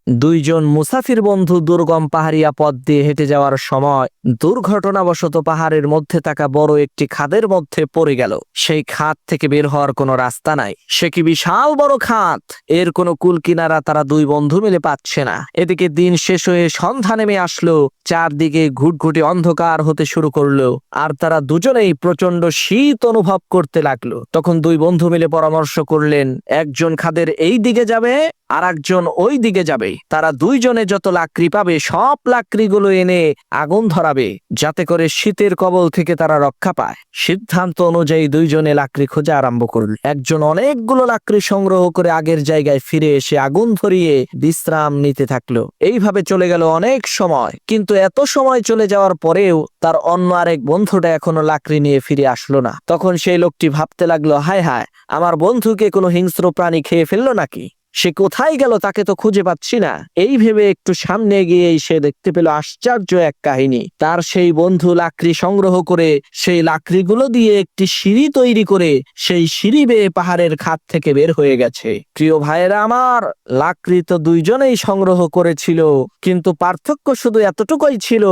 দুইজন মুসাফির বন্ধু দুর্গম পাহাড়িয়া পথ দিয়ে হেঁটে যাওয়ার সময় দুর্ঘটনাবশত পাহাড়ের মধ্যে থাকা বড় একটি খাদের মধ্যে পড়ে গেল। সেই খাদ থেকে বের হওয়ার কোনো রাস্তা নাই। সে কি বিশাল বড় খাদ, এর কোনো কুল কিনারা তারা দুই বন্ধু মিলে পাচ্ছে না। এদিকে দিন শেষ হয়ে সন্ধ্যা নেমে আসলো, চারদিকে ঘুটঘুটে অন্ধকার হতে শুরু করলো, আর তারা দুজনেই প্রচন্ড শীত অনুভব করতে লাগলো। তখন দুই বন্ধু মিলে পরামর্শ করলেন, একজন খাদের এই দিকে যাবে আর একজন ওই দিকে যাবে। তারা দুইজনে যত লাকড়ি পাবে সব লাকড়িগুলো এনে আগুন ধরাবে, যাতে করে শীতের কবল থেকে তারা রক্ষা পায়। সিদ্ধান্ত অনুযায়ী দুইজনে লাকড়ি খোঁজা আরম্ভ করল। একজন অনেকগুলো লাকড়ি সংগ্রহ করে আগের জায়গায় ফিরে এসে আগুন ধরিয়ে বিশ্রাম নিতে থাকলো। এইভাবে চলে গেল অনেক সময়, কিন্তু এত সময় চলে যাওয়ার পরেও তার অন্য আরেক বন্ধুটা এখনো লাকড়ি নিয়ে ফিরে আসলো না। তখন সেই লোকটি ভাবতে লাগলো, হায় হায়, আমার বন্ধুকে কোনো হিংস্র প্রাণী খেয়ে ফেললো নাকি? সে কোথায় গেল, তাকে তো খুঁজে পাচ্ছি না। এই ভেবে একটু সামনে গিয়েই সে দেখতে পেল আশ্চর্য এক কাহিনী। তার সেই বন্ধু লাকড়ি সংগ্রহ করে সেই লাকড়িগুলো দিয়ে একটি সিঁড়ি তৈরি করে সেই সিঁড়ি বেয়ে পাহাড়ের খাদ থেকে বের হয়ে গেছে। প্রিয় ভাইয়েরা আমার, লাকড়ি তো দুইজনেই সংগ্রহ করেছিল, কিন্তু পার্থক্য শুধু এতটুকুই ছিল,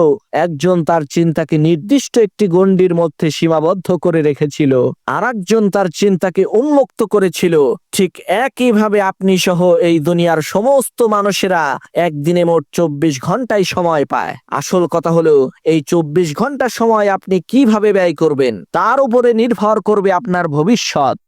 একজন তার চিন্তাকে নির্দিষ্ট একটি গণ্ডির মধ্যে সীমাবদ্ধ করে রেখেছিল, আর একজন তার চিন্তাকে উন্মুক্ত করেছিল। ঠিক একইভাবে আপনি সহ এই দুনিয়ার সমস্ত মানুষেরা একদিনে মোট 24 ঘন্টাই সময় পায়। আসল কথা হলো, এই 24 ঘন্টা সময় আপনি কিভাবে ব্যয় করবেন তার উপরে নির্ভর করবে আপনার ভবিষ্যৎ।